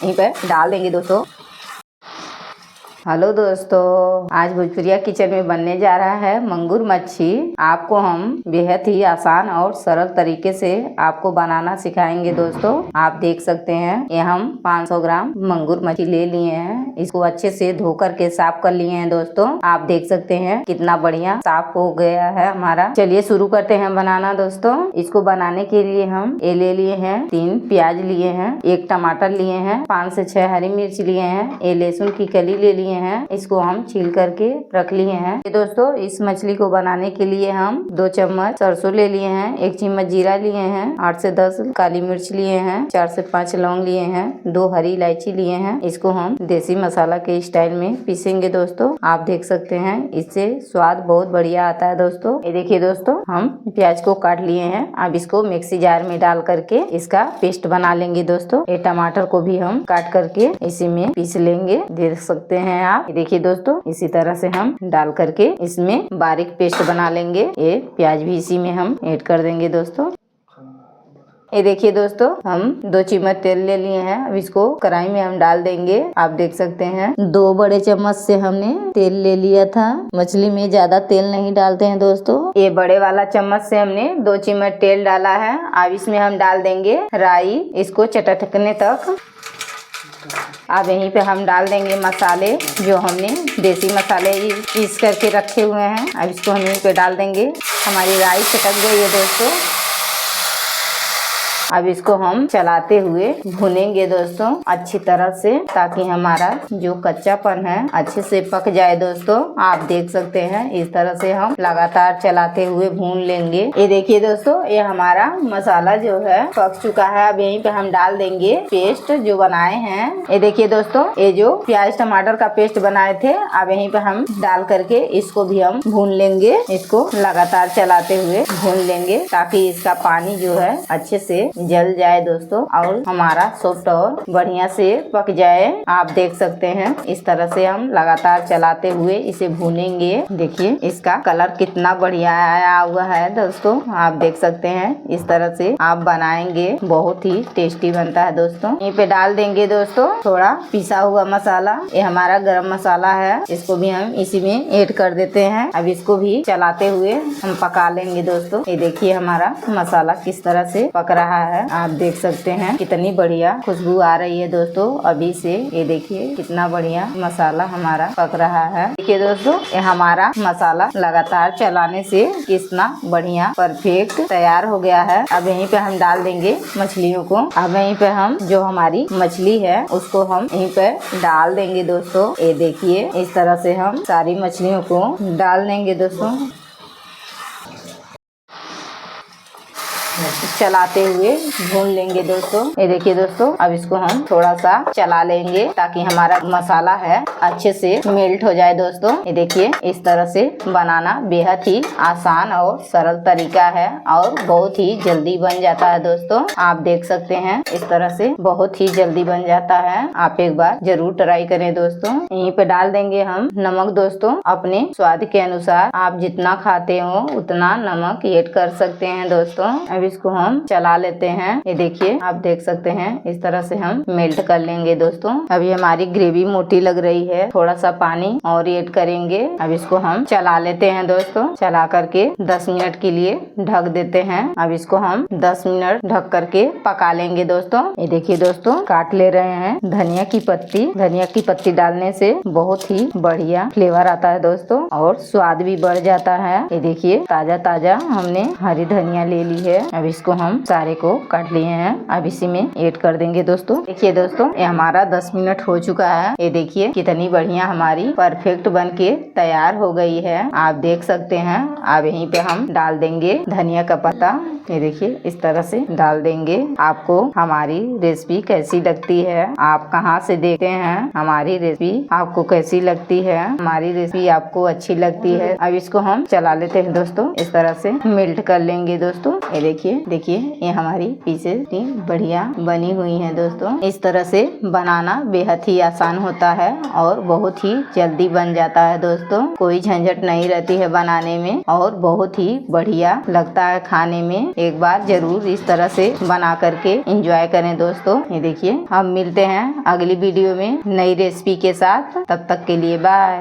यहीं पर डाल देंगे दोस्तों। हेलो दोस्तों, आज भोजपुरिया किचन में बनने जा रहा है मंगूर मच्छी। आपको हम बेहद ही आसान और सरल तरीके से आपको बनाना सिखाएंगे दोस्तों। आप देख सकते हैं ये हम 500 ग्राम मंगूर मच्छी ले लिए हैं। इसको अच्छे से धो करके साफ कर लिए हैं दोस्तों। आप देख सकते हैं कितना बढ़िया साफ हो गया है हमारा। चलिए शुरू करते हैं बनाना दोस्तों। इसको बनाने के लिए हम ये ले लिए हैं 3 प्याज लिए हैं, 1 टमाटर लिए हैं, 5 से 6 हरी मिर्च लिए हैं, ये लहसुन की कली ले लिए हैं। इसको हम छील करके रख लिए हैं। दोस्तों इस मछली को बनाने के लिए हम 2 चम्मच सरसों ले लिए हैं, 1 चम्मच जीरा लिए हैं, 8 से 10 काली मिर्च लिए हैं, 4 से 5 लौंग लिए हैं, 2 हरी इलायची लिए हैं। इसको हम देसी मसाला के स्टाइल में पीसेंगे दोस्तों। आप देख सकते हैं इससे स्वाद बहुत बढ़िया आता है दोस्तों। ये देखिए दोस्तों, हम प्याज को काट लिए हैं। अब इसको मिक्सी जार में डाल करके इसका पेस्ट बना लेंगे दोस्तों। ये टमाटर को भी हम काट करके इसी में पीस लेंगे, देख सकते हैं आप। देखिए दोस्तों, इसी तरह से हम डाल करके इसमें बारीक पेस्ट बना लेंगे। ये प्याज भी इसी में हम ऐड कर देंगे दोस्तों। ये देखिए दोस्तों, हम 2 चम्मच तेल ले लिए हैं। अब इसको कढ़ाई में हम डाल देंगे। आप देख सकते हैं 2 बड़े चम्मच से हमने तेल ले लिया था। मछली में ज्यादा तेल नहीं डालते हैं दोस्तों। ये बड़े वाला चम्मच से हमने 2 चम्मच तेल डाला है। अब इसमें हम डाल देंगे राई, इसको चटकने तक। अब यहीं पे हम डाल देंगे मसाले, जो हमने देसी मसाले पीस करके रखे हुए हैं। अब इसको हम यहीं पे डाल देंगे। हमारी राई चटक गई है दोस्तों। अब इसको हम चलाते हुए भुनेंगे दोस्तों अच्छी तरह से, ताकि हमारा जो कच्चापन है अच्छे से पक जाए दोस्तों। आप देख सकते हैं इस तरह से हम लगातार चलाते हुए भून लेंगे। ये देखिए दोस्तों, ये हमारा मसाला जो है पक चुका है। अब यहीं पे हम डाल देंगे पेस्ट जो बनाए हैं। ये देखिए दोस्तों, ये जो प्याज टमाटर का पेस्ट बनाए थे, अब यहीं पे हम डाल करके इसको भी हम भून लेंगे। इसको लगातार चलाते हुए भून लेंगे, ताकि इसका पानी जो है अच्छे से जल जाए दोस्तों और हमारा सॉफ्ट और बढ़िया से पक जाए। आप देख सकते हैं इस तरह से हम लगातार चलाते हुए इसे भूनेंगे। देखिए इसका कलर कितना बढ़िया आया हुआ है दोस्तों। आप देख सकते हैं इस तरह से आप बनाएंगे, बहुत ही टेस्टी बनता है दोस्तों। यहीं पे डाल देंगे दोस्तों थोड़ा पिसा हुआ मसाला। ये हमारा गरम मसाला है, इसको भी हम इसी में ऐड कर देते हैं। अब इसको भी चलाते हुए हम पका लेंगे दोस्तों। ये देखिए हमारा मसाला किस तरह से पक रहा है। आप देख सकते हैं कितनी बढ़िया खुशबू आ रही है दोस्तों अभी से। ये देखिए कितना बढ़िया मसाला हमारा पक रहा है। देखिए दोस्तों, ये हमारा मसाला लगातार चलाने से कितना बढ़िया परफेक्ट तैयार हो गया है। अब यहीं पे हम डाल देंगे मछलियों को। अब यहीं पे हम जो हमारी मछली है उसको हम यहीं पे डाल देंगे दोस्तों। ये देखिए इस तरह से हम सारी मछलियों को डाल देंगे दोस्तों, चलाते हुए भून लेंगे दोस्तों। ये देखिए दोस्तों, अब इसको हम थोड़ा सा चला लेंगे ताकि हमारा मसाला है अच्छे से मेल्ट हो जाए दोस्तों। ये देखिए इस तरह से बनाना बेहद ही आसान और सरल तरीका है और बहुत ही जल्दी बन जाता है दोस्तों। आप देख सकते हैं इस तरह से बहुत ही जल्दी बन जाता है। आप एक बार जरूर ट्राई करें दोस्तों। यहीं पे डाल देंगे हम नमक दोस्तों, अपने स्वाद के अनुसार। आप जितना खाते हो उतना नमक ऐड कर सकते हैं दोस्तों। अब इसको हम चला लेते हैं। ये देखिए आप देख सकते हैं इस तरह से हम मेल्ट कर लेंगे दोस्तों। अभी हमारी ग्रेवी मोटी लग रही है, थोड़ा सा पानी और ऐड करेंगे। अब इसको हम चला लेते हैं दोस्तों। चला करके 10 मिनट के लिए ढक देते हैं। अब इसको हम 10 मिनट ढक करके पका लेंगे दोस्तों। ये देखिए दोस्तों, काट ले रहे हैं धनिया की पत्ती। धनिया की पत्ती डालने से बहुत ही बढ़िया फ्लेवर आता है दोस्तों और स्वाद भी बढ़ जाता है। ये देखिए ताजा ताजा हमने हरी धनिया ले ली है। अब इसको हम सारे को काट लिए हैं। अब इसी में ऐड कर देंगे दोस्तों। देखिए दोस्तों, ये हमारा 10 मिनट हो चुका है। ये देखिए कितनी बढ़िया हमारी परफेक्ट बनके तैयार हो गई है। आप देख सकते हैं। अब यहीं पे हम डाल देंगे धनिया का पत्ता। ये देखिए इस तरह से डाल देंगे। आपको हमारी रेसिपी कैसी लगती है, आप कहाँ से देखते हैं, हमारी रेसिपी आपको कैसी लगती है, हमारी रेसिपी आपको अच्छी लगती है। अब इसको हम चला लेते हैं दोस्तों। इस तरह से मेल्ट कर लेंगे दोस्तों। ये देखिए देखिए ये हमारी पीसेस इतनी बढ़िया बनी हुई है दोस्तों। इस तरह से बनाना बेहद ही आसान होता है और बहुत ही जल्दी बन जाता है दोस्तों। कोई झंझट नहीं रहती है बनाने में और बहुत ही बढ़िया लगता है खाने में। एक बार जरूर इस तरह से बना करके एंजॉय करें दोस्तों। ये देखिए हम मिलते हैं अगली वीडियो में नई रेसिपी के साथ। तब तक के लिए बाय।